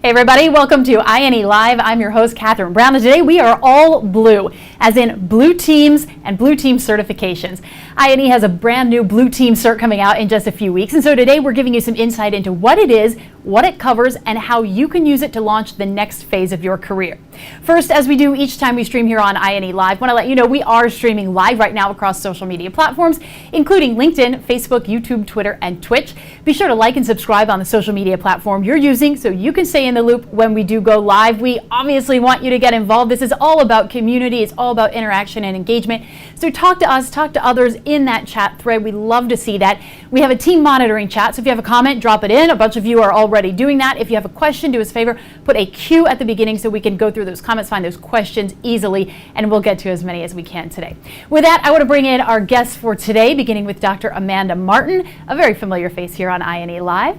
Hey everybody, welcome to INE Live. I'm your host, Catherine Brown, and today we are all blue, as in blue teams and blue team certifications. INE has a brand new blue team cert coming out in just a few weeks, and so today we're giving you some insight into what it is, what it covers, and how you can use it to launch the next phase of your career. First, as we do each time we stream here on INE Live, I want to let you know we are streaming live right now across social media platforms, including LinkedIn, Facebook, YouTube, Twitter, and Twitch. Be sure to like and subscribe on the social media platform you're using so you can stay in the loop when we do go live. We obviously want you to get involved. This is all about community. It's all about interaction and engagement. So talk to us, talk to others in that chat thread. We love to see that. We have a team monitoring chat, so if you have a comment, drop it in. A bunch of you are already doing that. If you have a question, do us a favor, put a Q at the beginning so we can go through those comments, find those questions easily, and we'll get to as many as we can today. With that, I want to bring in our guests for today, beginning with Dr. Amanda Martin, a very familiar face here on INE Live.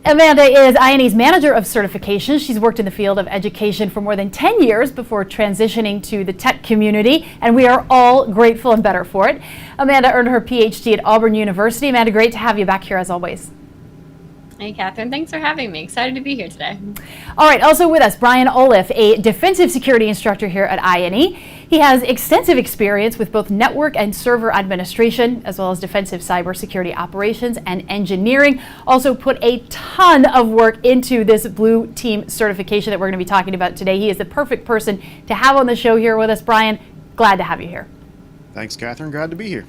Amanda is INE's Manager of Certification. She's worked in the field of education for more than 10 years before transitioning to the tech community, and we are all grateful and better for it. Amanda earned her PhD at Auburn University. Amanda, great to have you back here as always. Hey, Catherine. Thanks for having me. Excited to be here today. All right, also with us, Brian Olliff, a defensive security instructor here at INE. He has extensive experience with both network and server administration, as well as defensive cybersecurity operations and engineering. Also put a ton of work into this blue team certification that we're going to be talking about today. He is the perfect person to have on the show here with us. Brian, glad to have you here. Thanks, Catherine. Glad to be here.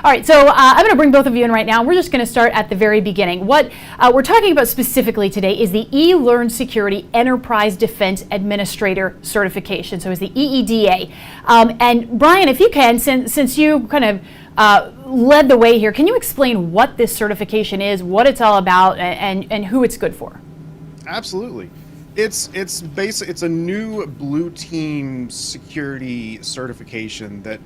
All right, so I'm going to bring both of you in right now. We're just going to start at the very beginning. What we're talking about specifically today is the eLearn Security Enterprise Defense Administrator Certification, so it's the EEDA. And Brian, if you can, since you kind of led the way here, can you explain what this certification is, what it's all about, and who it's good for? Absolutely. It's a new blue team security certification that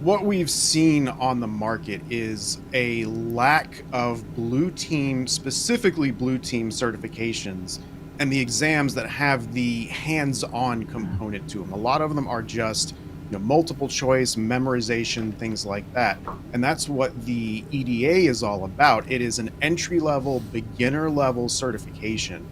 what we've seen on the market is a lack of blue team, specifically blue team certifications and the exams that have the hands-on component to them. A lot of them are just multiple choice, memorization, things like that. And that's what the EDA is all about. It is an entry-level, beginner-level certification.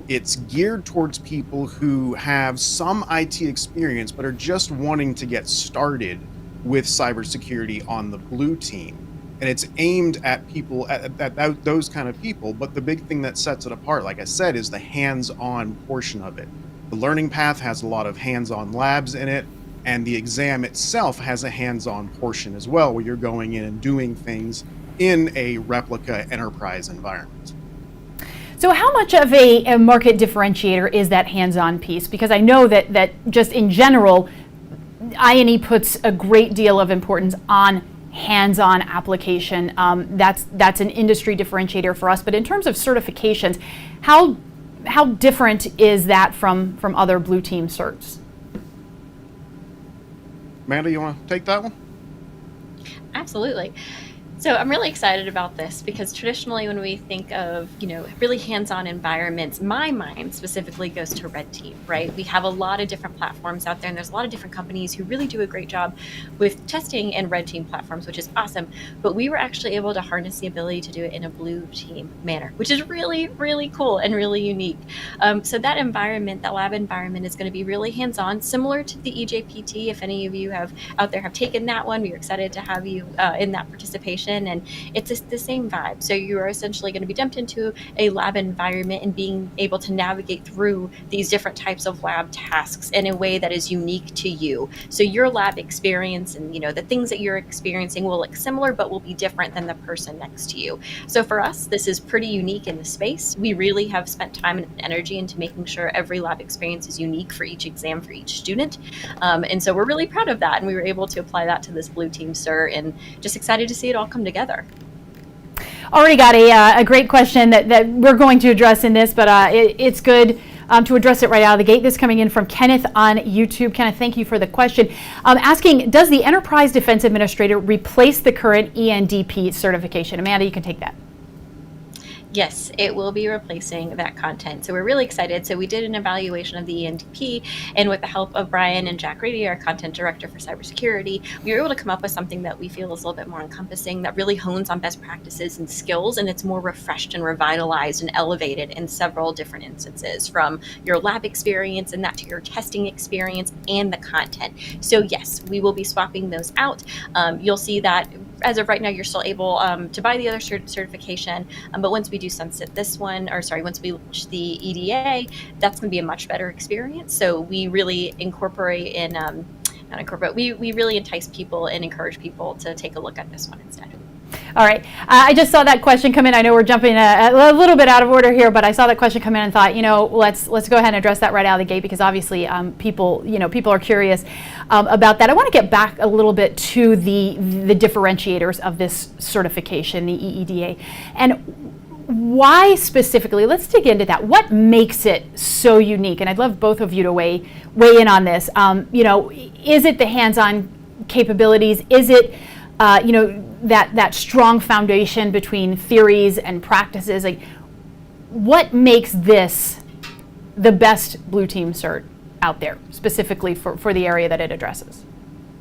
It's geared towards people who have some IT experience but are just wanting to get started with cybersecurity on the blue team. And it's aimed at people, at those kind of people. But the big thing that sets it apart, like I said, is the hands-on portion of it. The learning path has a lot of hands-on labs in it, and the exam itself has a hands-on portion as well, where you're going in and doing things in a replica enterprise environment. So how much of a market differentiator is that hands-on piece? Because I know that just in general, INE puts a great deal of importance on hands-on application. That's an industry differentiator for us. But in terms of certifications, how different is that from other blue team certs? Amanda, you want to take that one? Absolutely. So I'm really excited about this because traditionally when we think of, really hands-on environments, my mind specifically goes to red team, right? We have a lot of different platforms out there and there's a lot of different companies who really do a great job with testing in red team platforms, which is awesome. But we were actually able to harness the ability to do it in a blue team manner, which is really, really cool and really unique. So that environment, that lab environment is going to be really hands-on, similar to the EJPT. If any of you out there have taken that one, we're excited to have you in that participation. And it's the same vibe. So you are essentially going to be dumped into a lab environment and being able to navigate through these different types of lab tasks in a way that is unique to you. So your lab experience and the things that you're experiencing will look similar, but will be different than the person next to you. So for us, this is pretty unique in the space. We really have spent time and energy into making sure every lab experience is unique for each exam for each student. And so we're really proud of that. And we were able to apply that to this blue team cert and just excited to see it all come together. Already got a great question that we're going to address in this, but it's good to address it right out of the gate. This coming in from Kenneth on YouTube. Kenneth, thank you for the question. Asking, does the Enterprise Defense Administrator replace the current ENTP certification? Amanda, you can take that. Yes, it will be replacing that content. So we're really excited. So we did an evaluation of the ENTP, and with the help of Brian and Jack Rady, our content director for cybersecurity, we were able to come up with something that we feel is a little bit more encompassing, that really hones on best practices and skills, and it's more refreshed and revitalized and elevated in several different instances, from your lab experience and that to your testing experience and the content. So yes, we will be swapping those out. You'll see that as of right now, you're still able to buy the other certification, but once we do sunset this one, or sorry, once we launch the EDA, that's going to be a much better experience. So we really incorporate in, not incorporate, we really entice people and encourage people to take a look at this one instead. All right. I just saw that question come in. I know we're jumping a little bit out of order here, but I saw that question come in and thought, let's go ahead and address that right out of the gate, because obviously people are curious about that. I want to get back a little bit to the differentiators of this certification, the EEDA, and why specifically. Let's dig into that. What makes it so unique? And I'd love both of you to weigh in on this. Is it the hands-on capabilities? Is it that strong foundation between theories and practices? Like, what makes this the best blue team cert out there, specifically for the area that it addresses?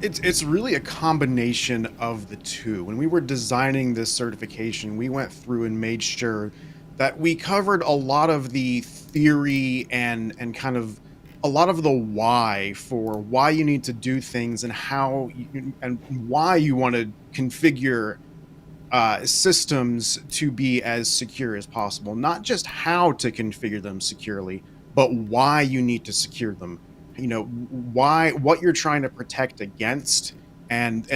It's really a combination of the two. When we were designing this certification, we went through and made sure that we covered a lot of the theory and kind of a lot of the why for why you need to do things and how and why you want to configure systems to be as secure as possible. Not just how to configure them securely, but why you need to secure them. Why, what you're trying to protect against, and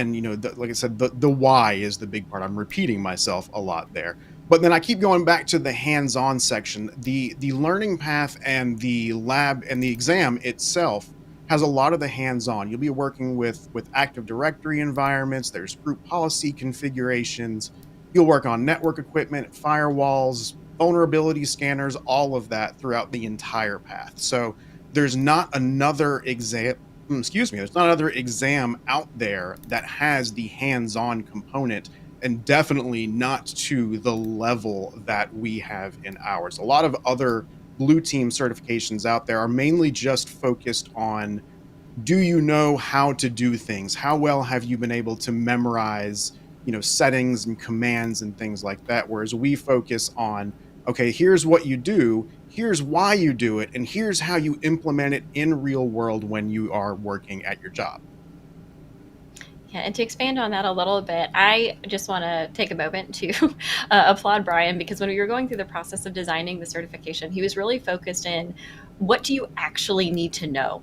like I said, the why is the big part. I'm repeating myself a lot there. But then I keep going back to the hands-on section. The learning path and the lab and the exam itself has a lot of the hands-on. You'll be working with Active Directory environments. There's group policy configurations. You'll work on network equipment, firewalls, vulnerability scanners, all of that throughout the entire path. So there's not another exam. There's not another exam out there that has the hands-on component, and definitely not to the level that we have in ours. A lot of other blue team certifications out there are mainly just focused on, do you know how to do things? How well have you been able to memorize, settings and commands and things like that? Whereas we focus on, okay, here's what you do, here's why you do it, and here's how you implement it in real world when you are working at your job. Yeah, and to expand on that a little bit, I just want to take a moment to applaud Brian, because when we were going through the process of designing the certification, he was really focused in, what do you actually need to know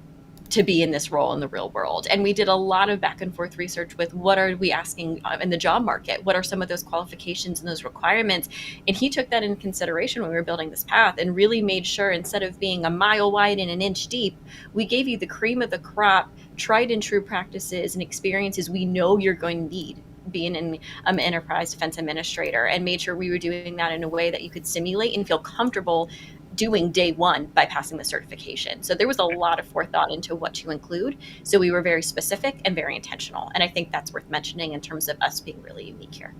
to be in this role in the real world? And we did a lot of back and forth research with, what are we asking in the job market? What are some of those qualifications and those requirements? And he took that into consideration when we were building this path, and really made sure, instead of being a mile wide and an inch deep, we gave you the cream of the crop, tried and true practices and experiences we know you're going to need being an enterprise defense administrator, and made sure we were doing that in a way that you could simulate and feel comfortable doing day one by passing the certification. So there was a lot of forethought into what to include. So we were very specific and very intentional. And I think that's worth mentioning in terms of us being really unique here.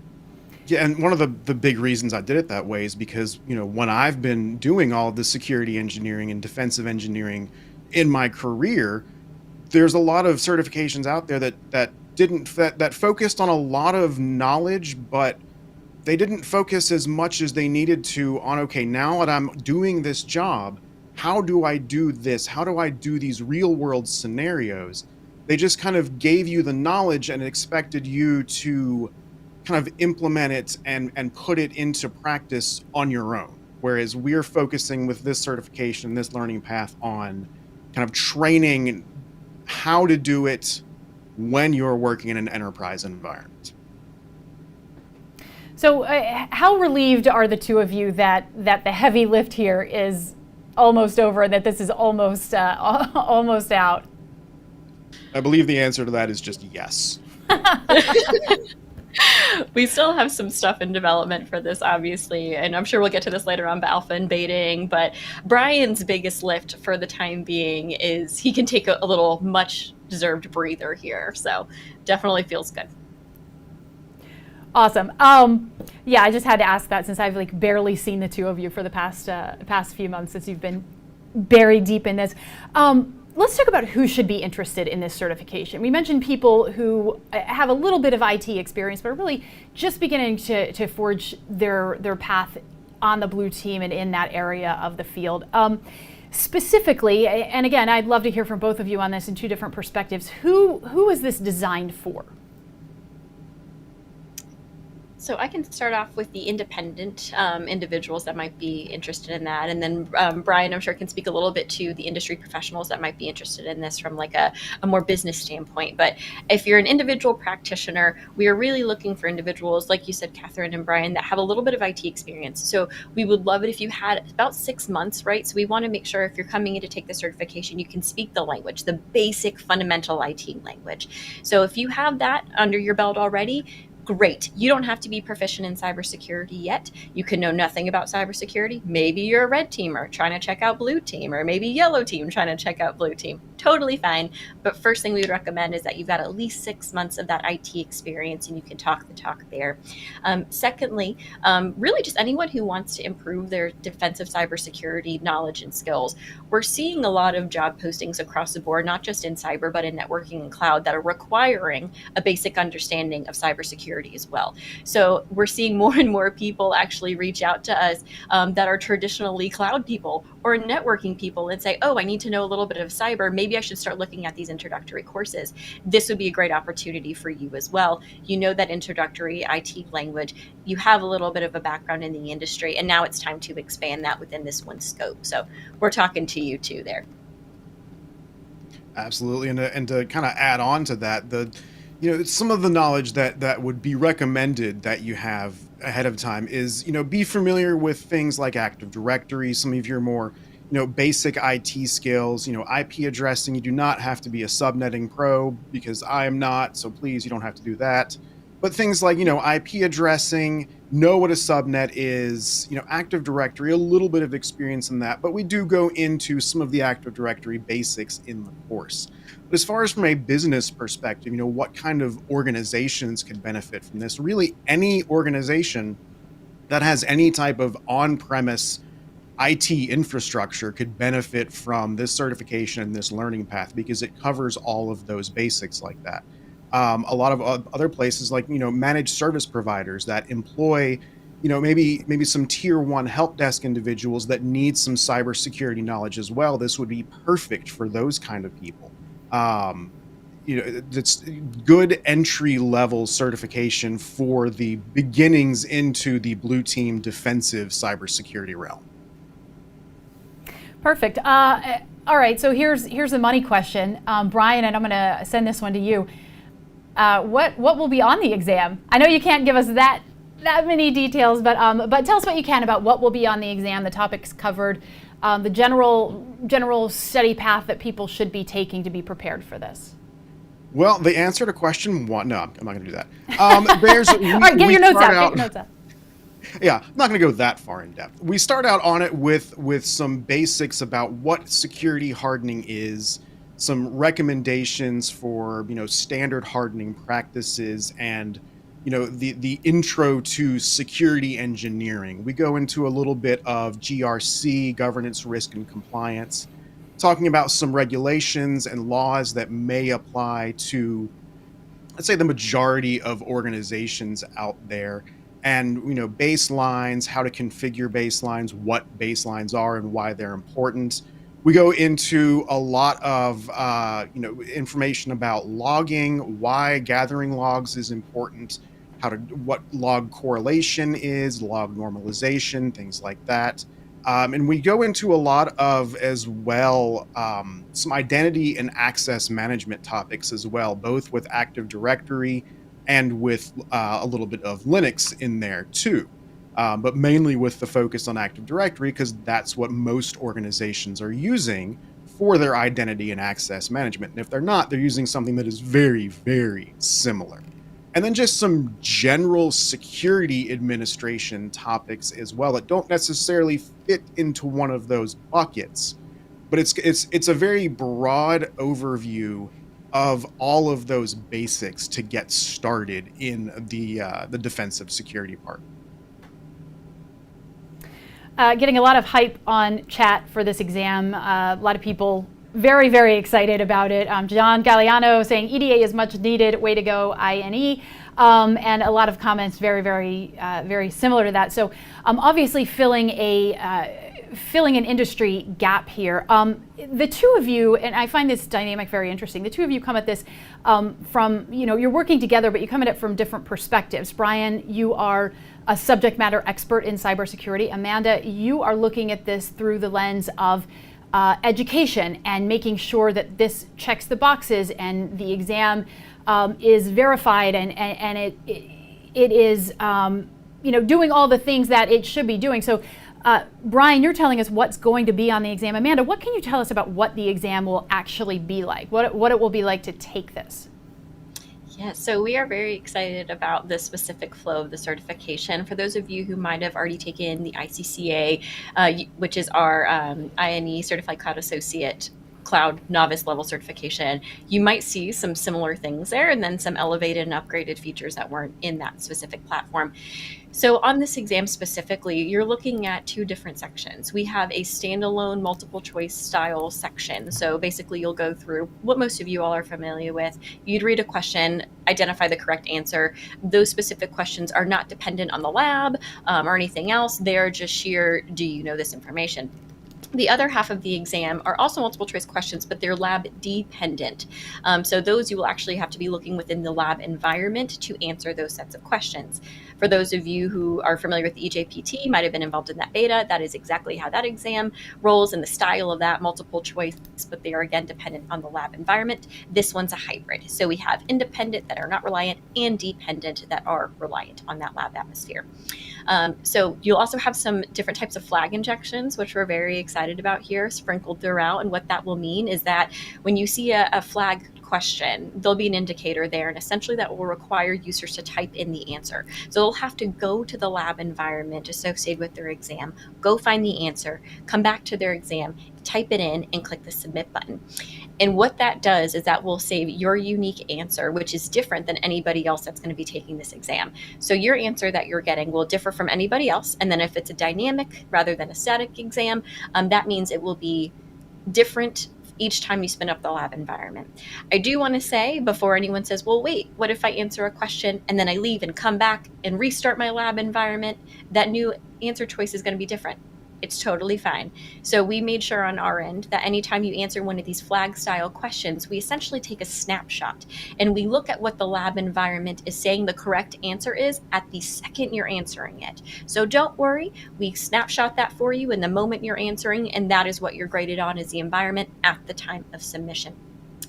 Yeah, and one of the big reasons I did it that way is because, when I've been doing all of the security engineering and defensive engineering in my career, there's a lot of certifications out there that focused on a lot of knowledge, but they didn't focus as much as they needed to on, okay, now that I'm doing this job, how do I do this? How do I do these real world scenarios? They just kind of gave you the knowledge and expected you to kind of implement it and put it into practice on your own. Whereas we're focusing with this certification, this learning path, on kind of training how to do it when you're working in an enterprise environment. So how relieved are the two of you that the heavy lift here is almost over, that this is almost out? I believe the answer to that is just yes. We still have some stuff in development for this, obviously, and I'm sure we'll get to this later on, alpha and betaing, but Brian's biggest lift for the time being is he can take a little much deserved breather here. So definitely feels good. Awesome. Yeah, I just had to ask that since I've like barely seen the two of you for the past few months since you've been buried deep in this. Let's talk about who should be interested in this certification. We mentioned people who have a little bit of IT experience, but are really just beginning to forge their path on the blue team and in that area of the field. Specifically, and again, I'd love to hear from both of you on this in two different perspectives. Who is this designed for? So I can start off with the independent individuals that might be interested in that. And then Brian, I'm sure, can speak a little bit to the industry professionals that might be interested in this from like a more business standpoint. But if you're an individual practitioner, we are really looking for individuals, like you said, Catherine and Brian, that have a little bit of IT experience. So we would love it if you had about 6 months, right? So we want to make sure if you're coming in to take the certification, you can speak the language, the basic fundamental IT language. So if you have that under your belt already, great. You don't have to be proficient in cybersecurity yet. You can know nothing about cybersecurity. Maybe you're a red teamer trying to check out blue team, or maybe yellow team trying to check out blue team. Totally fine. But first thing we would recommend is that you've got at least 6 months of that IT experience and you can talk the talk there. Secondly, really just anyone who wants to improve their defensive cybersecurity knowledge and skills. We're seeing a lot of job postings across the board, not just in cyber, but in networking and cloud, that are requiring a basic understanding of cybersecurity as well. So we're seeing more and more people actually reach out to us that are traditionally cloud people or networking people and say, oh, I need to know a little bit of cyber. Maybe I should start looking at these introductory courses. This would be a great opportunity for you as well. You know that introductory IT language, you have a little bit of a background in the industry, and now it's time to expand that within this one scope. So we're talking to you too there. Absolutely, and to kind of add on to that, some of the knowledge that would be recommended that you have ahead of time is, be familiar with things like Active Directory, some of your more, basic IT skills, IP addressing. You do not have to be a subnetting pro, because I am not, so please, you don't have to do that. But things like, IP addressing, know what a subnet is, Active Directory, a little bit of experience in that, but we do go into some of the Active Directory basics in the course. But as far as from a business perspective, what kind of organizations could benefit from this? Really, any organization that has any type of on-premise IT infrastructure could benefit from this certification and this learning path, because it covers all of those basics like that. A lot of other places, like, managed service providers that employ, maybe some tier 1 help desk individuals that need some cybersecurity knowledge as well. This would be perfect for those kind of people. It's good entry level certification for the beginnings into the blue team defensive cybersecurity realm. Perfect. All right, so here's the money question. Brian, and I'm going to send this one to you. What will be on the exam? I know you can't give us that many details, but tell us what you can about what will be on the exam, the topics covered, the general study path that people should be taking to be prepared for this. Well, the answer to question 1, no, I'm not going to do that. All right, get your notes out. Yeah, I'm not going to go that far in depth. We start out on it with some basics about what security hardening is, some recommendations for, standard hardening practices, and, the intro to security engineering. We go into a little bit of GRC, governance, risk, and compliance, talking about some regulations and laws that may apply to, let's say, the majority of organizations out there, and, baselines, how to configure baselines, what baselines are and why they're important. We go into a lot of, information about logging, why gathering logs is important, what log correlation is, log normalization, things like that. And we go into a lot of, as well, some identity and access management topics as well, both with Active Directory and with a little bit of Linux in there too. But mainly with the focus on Active Directory, because that's what most organizations are using for their identity and access management. And if they're not, they're using something that is very, very similar. And then just some general security administration topics as well that don't necessarily fit into one of those buckets, but it's a very broad overview of all of those basics to get started in the defensive security part. getting a lot of hype on chat for this exam. A lot of people very, very excited about it. John Galliano saying EDA is much needed, way to go, INE. And a lot of comments very similar to that. So obviously filling an industry gap here. The two of you, and I find this dynamic very interesting, the two of you come at this from, you're working together, but you come at it from different perspectives. Brian, you are a subject matter expert in cybersecurity. Amanda, you are looking at this through the lens of education and making sure that this checks the boxes and the exam is verified and it is doing all the things that it should be doing. So Brian, you're telling us what's going to be on the exam. Amanda, what can you tell us about what the exam will actually be like, what it will be like to take this? Yeah, so we are very excited about the specific flow of the certification. For those of you who might have already taken the ICCA, which is our INE Certified Cloud Associate Cloud Novice Level Certification, you might see some similar things there and then some elevated and upgraded features that weren't in that specific platform. So on this exam specifically, you're looking at two different sections. We have a standalone multiple choice style section. So basically you'll go through what most of you all are familiar with. You'd read a question, identify the correct answer. Those specific questions are not dependent on the lab or anything else. They're just sheer, do you know this information? The other half of the exam are also multiple choice questions, but they're lab dependent. So those you will actually have to be looking within the lab environment to answer those sets of questions. For those of you who are familiar with the EJPT, might have been involved in that beta, that is exactly how that exam rolls and the style of that multiple choice, but they are again dependent on the lab environment. This one's a hybrid. So we have independent that are not reliant and dependent that are reliant on that lab atmosphere. So you'll also have some different types of flag injections, which we're very excited about here, sprinkled throughout. And what that will mean is that when you see a flag question, there'll be an indicator there, and essentially that will require users to type in the answer. So they'll have to go to the lab environment associated with their exam, go find the answer, come back to their exam, type it in, and click the submit button. And what that does is that will save your unique answer, which is different than anybody else that's going to be taking this exam. So your answer that you're getting will differ from anybody else. And then if it's a dynamic rather than a static exam, that means it will be different each time you spin up the lab environment. I do want to say before anyone says, well, wait, what if I answer a question and then I leave and come back and restart my lab environment? That new answer choice is going to be different. It's totally fine. So we made sure on our end that anytime you answer one of these flag style questions, we essentially take a snapshot and we look at what the lab environment is saying the correct answer is at the second you're answering it. So don't worry, we snapshot that for you in the moment you're answering, and that is what you're graded on as the environment at the time of submission.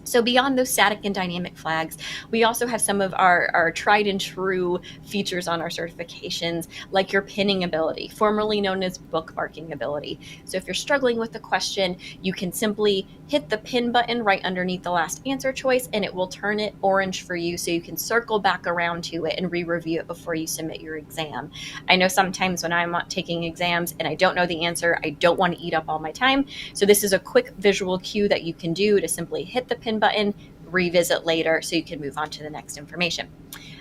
So beyond those static and dynamic flags, we also have some of our tried and true features on our certifications, like your pinning ability, formerly known as bookmarking ability. So if you're struggling with the question, you can simply hit the pin button right underneath the last answer choice, and it will turn it orange for you so you can circle back around to it and re-review it before you submit your exam. I know sometimes when I'm taking exams and I don't know the answer, I don't want to eat up all my time. So this is a quick visual cue that you can do to simply hit the pin button, revisit later so you can move on to the next information.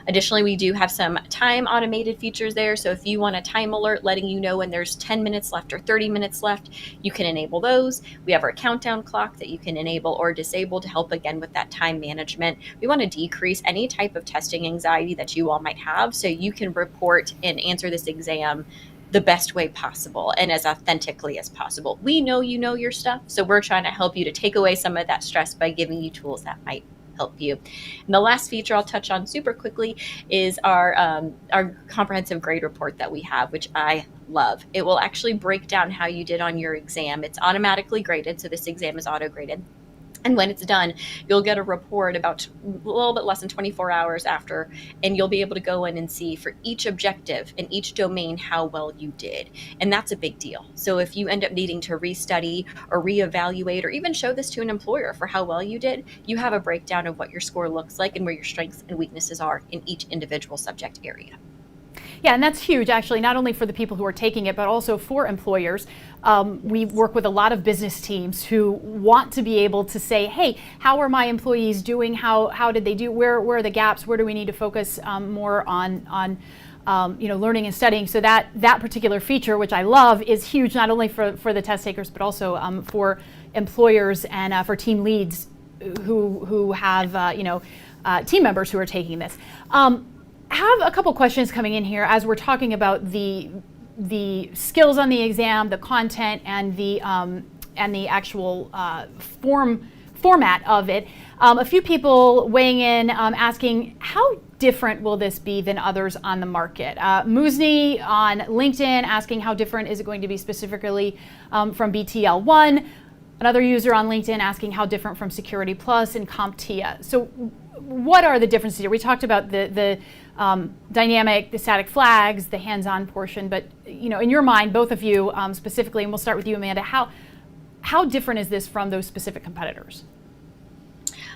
Additionally, we do have some time automated features there. So if you want a time alert letting you know when there's 10 minutes left or 30 minutes left, you can enable those. We have our countdown clock that you can enable or disable to help again with that time management. We want to decrease any type of testing anxiety that you all might have so you can report and answer this exam the best way possible and as authentically as possible. We know you know your stuff, so we're trying to help you to take away some of that stress by giving you tools that might help you. And the last feature I'll touch on super quickly is our comprehensive grade report that we have, which I love. It will actually break down how you did on your exam. It's automatically graded, so this exam is auto-graded. And when it's done, you'll get a report about a little bit less than 24 hours after, and you'll be able to go in and see for each objective in each domain how well you did. And that's a big deal. So if you end up needing to restudy or reevaluate or even show this to an employer for how well you did, you have a breakdown of what your score looks like and where your strengths and weaknesses are in each individual subject area. Yeah, and that's huge, actually, not only for the people who are taking it, but also for employers. We work with a lot of business teams who want to be able to say, hey, how are my employees doing? How did they do? Where are the gaps? Where do we need to focus more on learning and studying. So that particular feature, which I love, is huge not only for the test takers, but also for employers and for team leads who have team members who are taking this. Have a couple questions coming in here as we're talking about the skills on the exam, the content, and the actual format of it. A few people weighing in, asking how different will this be than others on the market? Muzni on LinkedIn asking how different is it going to be specifically from BTL1. Another user on LinkedIn asking how different from Security Plus and CompTIA. So what are the differences here? We talked about the dynamic, the static flags, the hands-on portion, but in your mind, both of you specifically, and we'll start with you, Amanda, how different is this from those specific competitors?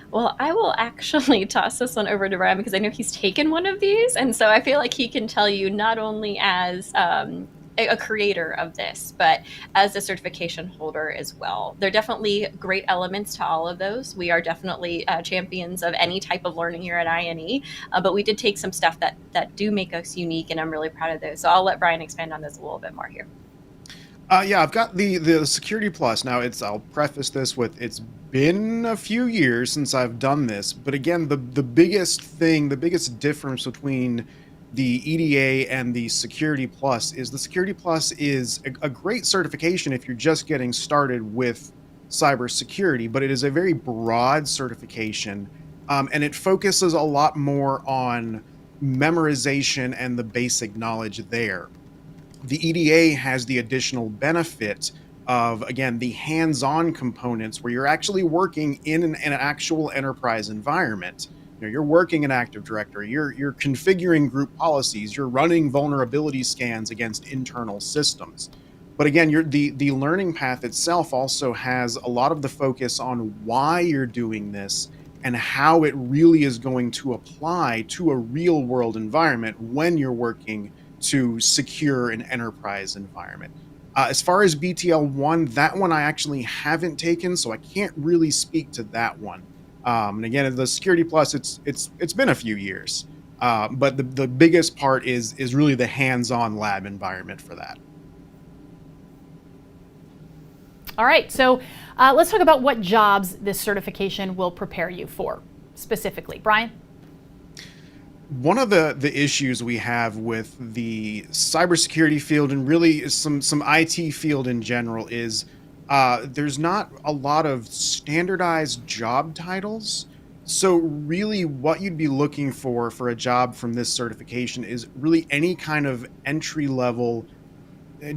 Well, I will actually toss this one over to Ryan because I know he's taken one of these, and so I feel like he can tell you not only as a creator of this, but as a certification holder as well. There are definitely great elements to all of those. We are definitely champions of any type of learning here at INE, but we did take some stuff that do make us unique, and I'm really proud of those. So I'll let Brian expand on this a little bit more here. Yeah, I've got the Security Plus. Now, I'll preface this with it's been a few years since I've done this, but again, the biggest difference between the EDA and the Security Plus is the Security Plus is a great certification if you're just getting started with cybersecurity, but it is a very broad certification, and it focuses a lot more on memorization and the basic knowledge there. The EDA has the additional benefit of, again, the hands-on components where you're actually working in an actual enterprise environment. You're working in Active Directory, you're configuring group policies, you're running vulnerability scans against internal systems. But again, the learning path itself also has a lot of the focus on why you're doing this and how it really is going to apply to a real world environment when you're working to secure an enterprise environment. As far as BTL1, that one I actually haven't taken, so I can't really speak to that one. And again, the Security Plus, it's been a few years, but the biggest part is really the hands-on lab environment for that. All right, so let's talk about what jobs this certification will prepare you for specifically. Brian? One of the issues we have with the cybersecurity field and really some IT field in general is there's not a lot of standardized job titles. So really what you'd be looking for a job from this certification is really any kind of entry-level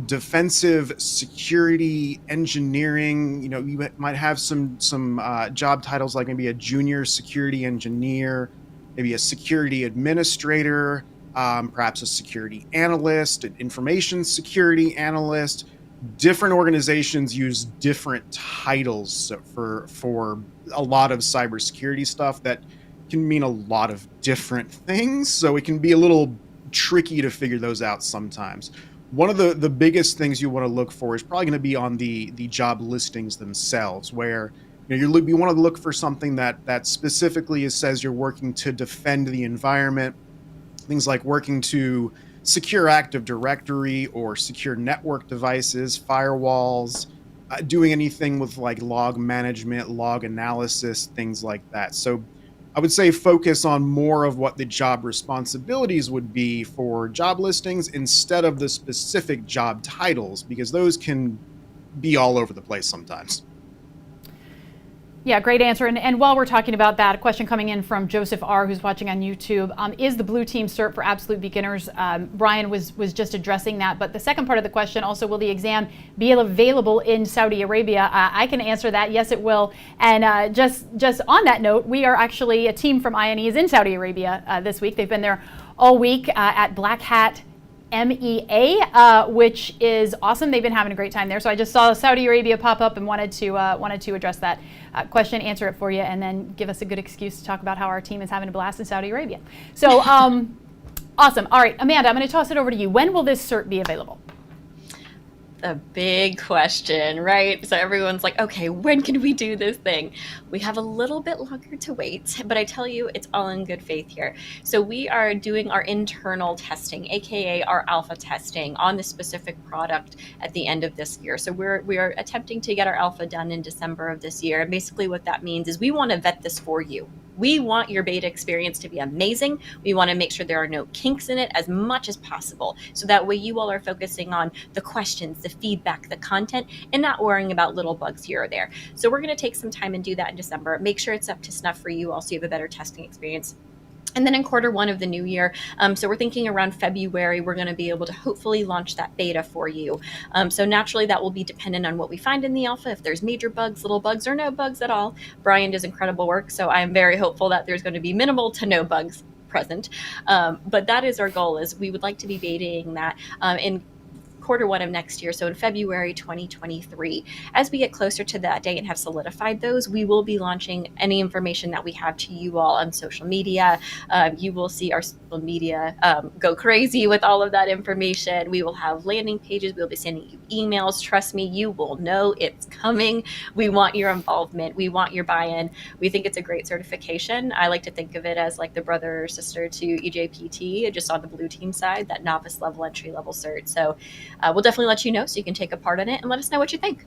defensive security engineering. You might have some job titles like maybe a junior security engineer, maybe a security administrator, perhaps a security analyst, an information security analyst. Different organizations use different titles for a lot of cybersecurity stuff that can mean a lot of different things. So it can be a little tricky to figure those out sometimes. One of the biggest things you want to look for is probably going to be on the job listings themselves, where you want to look for something that specifically says you're working to defend the environment. Things like working to secure Active Directory or secure network devices, firewalls, doing anything with like log management, log analysis, things like that. So I would say focus on more of what the job responsibilities would be for job listings instead of the specific job titles, because those can be all over the place sometimes. Yeah, great answer. And while we're talking about that, a question coming in from Joseph R., who's watching on YouTube. Is the Blue Team cert for absolute beginners? Brian was just addressing that. But the second part of the question, also, will the exam be available in Saudi Arabia? I can answer that. Yes, it will. And just on that note, we are actually, a team from INE is in Saudi Arabia this week. They've been there all week at Black Hat MEA, which is awesome. They've been having a great time there. So I just saw Saudi Arabia pop up and wanted to address that question, answer it for you, and then give us a good excuse to talk about how our team is having a blast in Saudi Arabia. So awesome. All right, Amanda, I'm going to toss it over to you. When will this cert be available? The big question, right? So everyone's like, okay, when can we do this thing? We have a little bit longer to wait, but I tell you, it's all in good faith here. So we are doing our internal testing, aka our alpha testing on the specific product at the end of this year. So we are attempting to get our alpha done in December of this year. And basically what that means is we want to vet this for you. We want your beta experience to be amazing. We want to make sure there are no kinks in it as much as possible. So that way you all are focusing on the questions, the feedback, the content, and not worrying about little bugs here or there. So we're going to take some time and do that in December. Make sure it's up to snuff for you all so you have a better testing experience. And then in Q1 of the new year, so we're thinking around February, we're going to be able to hopefully launch that beta for you. So naturally, that will be dependent on what we find in the alpha. If there's major bugs, little bugs, or no bugs at all, Brian does incredible work. So I'm very hopeful that there's going to be minimal to no bugs present. But that is our goal, is we would like to be betaing that in Q1 of next year, so in February 2023. As we get closer to that date and have solidified those, we will be launching any information that we have to you all on social media. You will see our social media go crazy with all of that information. We will have landing pages. We'll be sending you emails. Trust me, you will know it's coming. We want your involvement. We want your buy-in. We think it's a great certification. I like to think of it as like the brother or sister to EJPT, just on the blue team side, that novice level, entry level cert. So we'll definitely let you know so you can take a part in it and let us know what you think.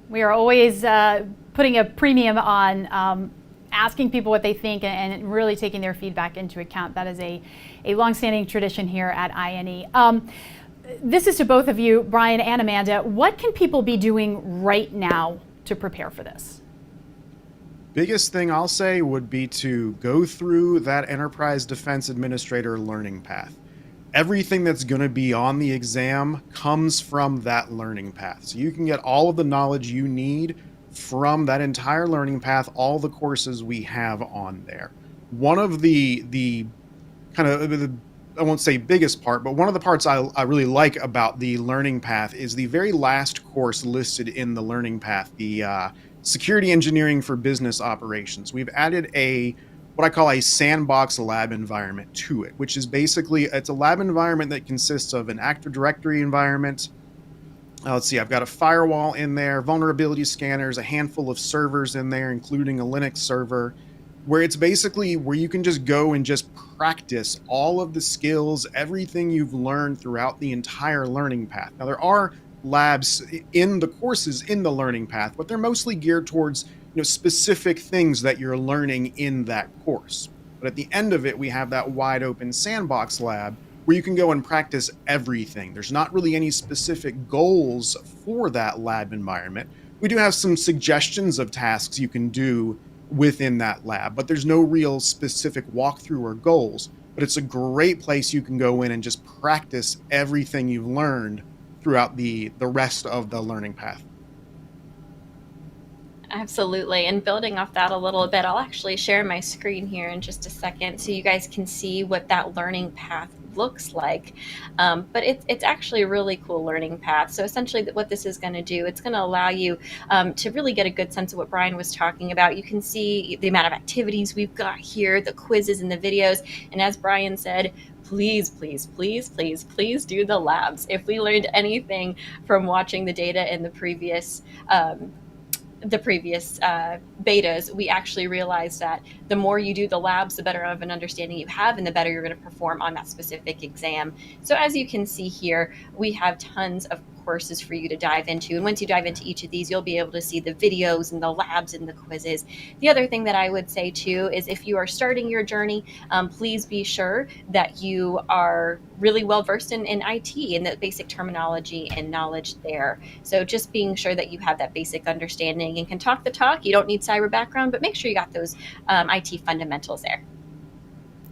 We are always putting a premium on asking people what they think and really taking their feedback into account. That is a longstanding tradition here at INE. This is to both of you, Brian and Amanda. What can people be doing right now to prepare for this? Biggest thing I'll say would be to go through that Enterprise Defense Administrator learning path. Everything that's going to be on the exam comes from that learning path. So you can get all of the knowledge you need from that entire learning path, all the courses we have on there. One of the kind of, I won't say biggest part, but one of the parts I really like about the learning path is the very last course listed in the learning path, the Security Engineering for Business Operations. We've added what I call a sandbox lab environment to it, which is basically, it's a lab environment that consists of an Active Directory environment. Let's see, I've got a firewall in there, vulnerability scanners, a handful of servers in there, including a Linux server, where it's basically where you can just go and just practice all of the skills, everything you've learned throughout the entire learning path. Now, there are labs in the courses in the learning path, but they're mostly geared towards specific things that you're learning in that course. But at the end of it, we have that wide open sandbox lab where you can go and practice everything. There's not really any specific goals for that lab environment. We do have some suggestions of tasks you can do within that lab, but there's no real specific walkthrough or goals. But it's a great place you can go in and just practice everything you've learned throughout the rest of the learning path. Absolutely. And building off that a little bit, I'll actually share my screen here in just a second so you guys can see what that learning path looks like. But it's actually a really cool learning path. So essentially what this is going to do, it's going to allow you to really get a good sense of what Brian was talking about. You can see the amount of activities we've got here, the quizzes and the videos. And as Brian said, please, please, please, please, please do the labs. If we learned anything from watching the data in the previous betas, we actually realized that the more you do the labs, the better of an understanding you have and the better you're going to perform on that specific exam. So as you can see here, we have tons of courses for you to dive into. And once you dive into each of these, you'll be able to see the videos and the labs and the quizzes. The other thing that I would say too is if you are starting your journey, please be sure that you are really well versed in IT and the basic terminology and knowledge there. So just being sure that you have that basic understanding and can talk the talk. You don't need cyber background, but make sure you got those IT fundamentals there.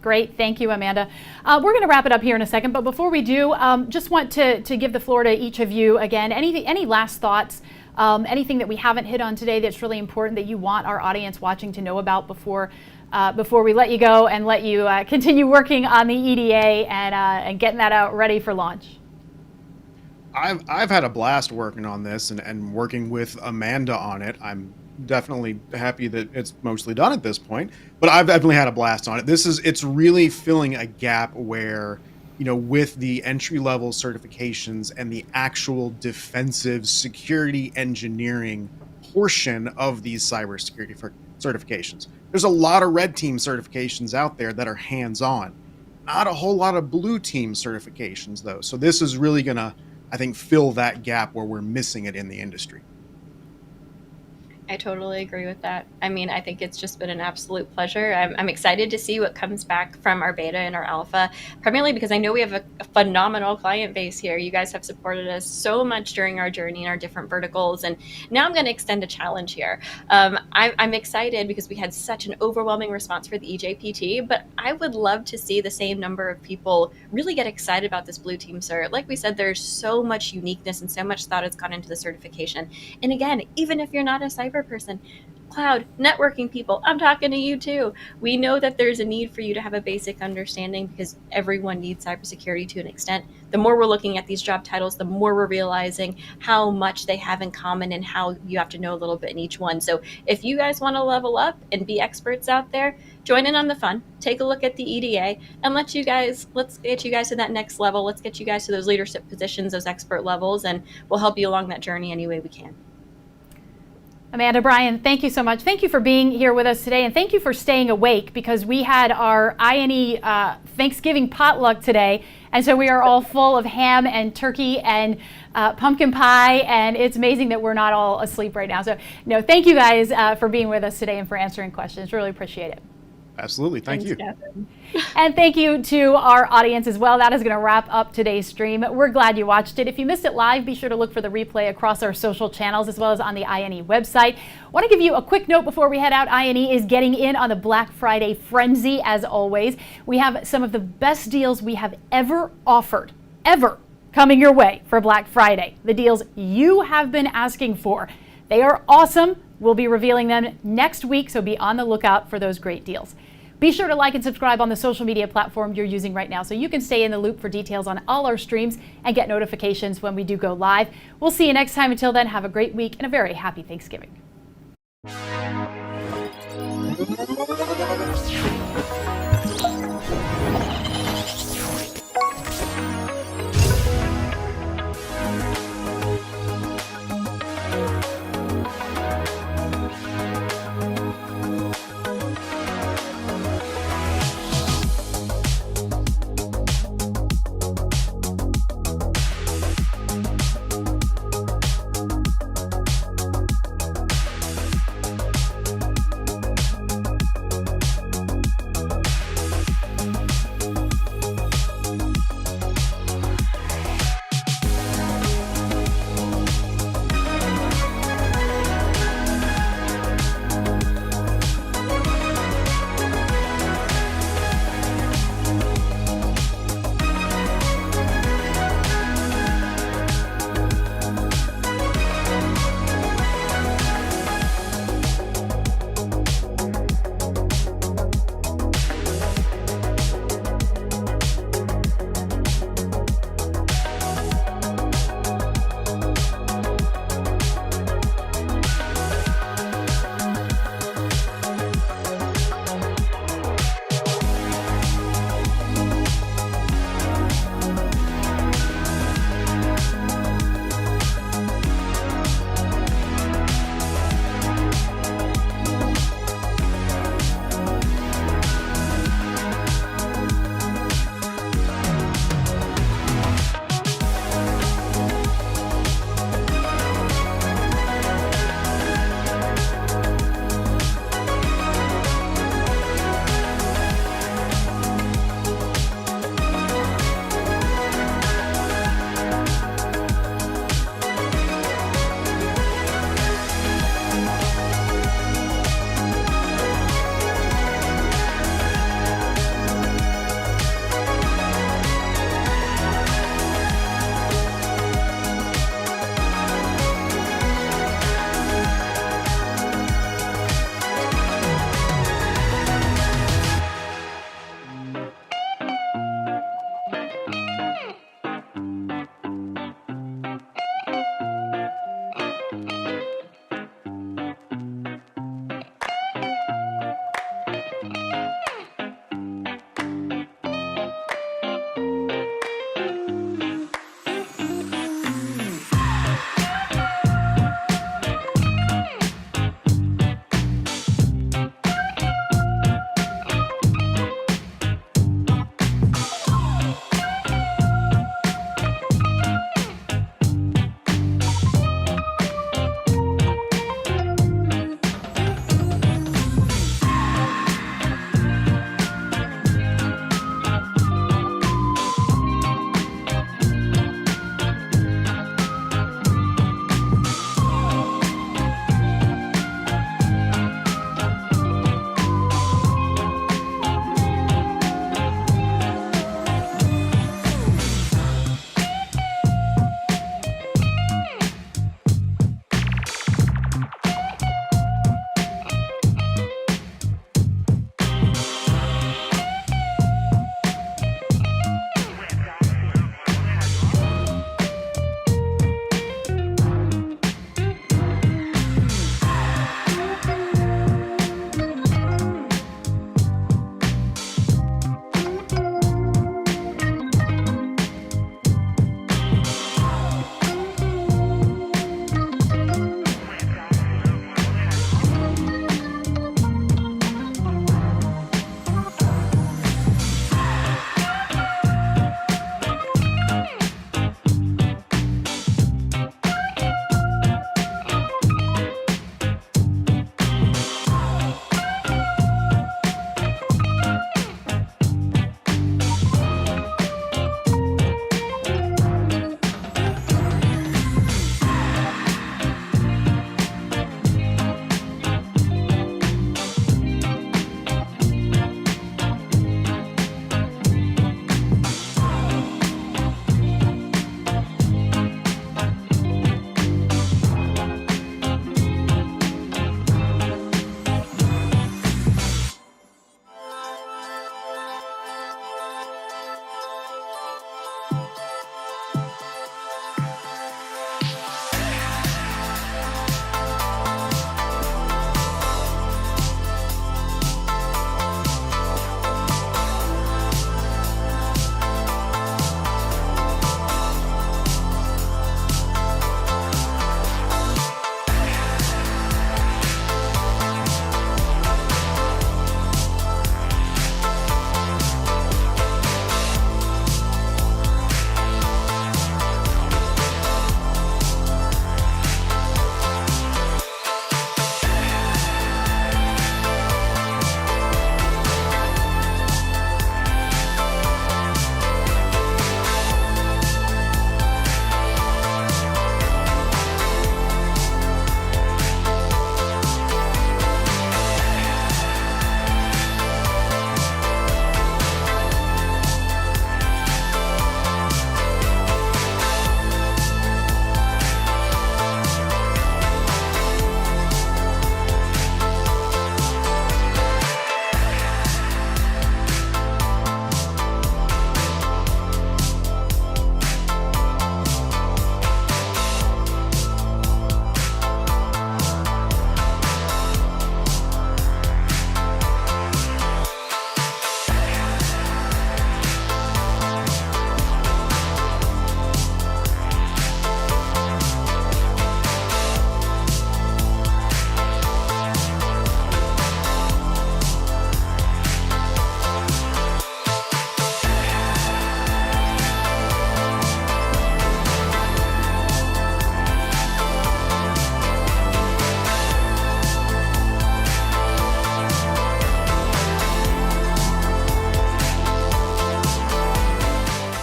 Great, thank you, Amanda. We're going to wrap it up here in a second, but before we do, just want to give the floor to each of you again. Any last thoughts, anything that we haven't hit on today that's really important that you want our audience watching to know about before we let you go and let you continue working on the EDA and getting that out ready for launch? I've had a blast working on this and working with Amanda on it. I'm definitely happy that it's mostly done at this point, but I've definitely had a blast on it. It's really filling a gap where with the entry-level certifications and the actual defensive security engineering portion of these cybersecurity certifications. There's a lot of red team certifications out there that are hands-on. Not a whole lot of blue team certifications, though. So this is really going to, I think, fill that gap where we're missing it in the industry. I totally agree with that. I mean, I think it's just been an absolute pleasure. I'm excited to see what comes back from our beta and our alpha, primarily because I know we have a phenomenal client base here. You guys have supported us so much during our journey in our different verticals. And now I'm going to extend a challenge here. I'm excited because we had such an overwhelming response for the EJPT, but I would love to see the same number of people really get excited about this blue team cert. Like we said, there's so much uniqueness and so much thought has gone into the certification. And again, even if you're not a cyber person, cloud networking people, I'm talking to you too. We know that there's a need for you to have a basic understanding because everyone needs cybersecurity to an extent. The more we're looking at these job titles, the more we're realizing how much they have in common and how you have to know a little bit in each one. So if you guys want to level up and be experts out there, join in on the fun, take a look at the EDA, and let's get you guys to that next level. Let's get you guys to those leadership positions, those expert levels, and we'll help you along that journey any way we can. Amanda, Brian, thank you so much. Thank you for being here with us today, and thank you for staying awake because we had our INE Thanksgiving potluck today, and so we are all full of ham and turkey and pumpkin pie, and it's amazing that we're not all asleep right now. So, thank you guys for being with us today and for answering questions. Really appreciate it. Absolutely. Thanks, you. Catherine. And thank you to our audience as well. That is going to wrap up today's stream. We're glad you watched it. If you missed it live, be sure to look for the replay across our social channels as well as on the INE website. I want to give you a quick note before we head out. INE is getting in on the Black Friday frenzy as always. We have some of the best deals we have ever offered, coming your way for Black Friday. The deals you have been asking for. They are awesome. We'll be revealing them next week, so be on the lookout for those great deals. Be sure to like and subscribe on the social media platform you're using right now so you can stay in the loop for details on all our streams and get notifications when we do go live. We'll see you next time. Until then, have a great week and a very happy Thanksgiving.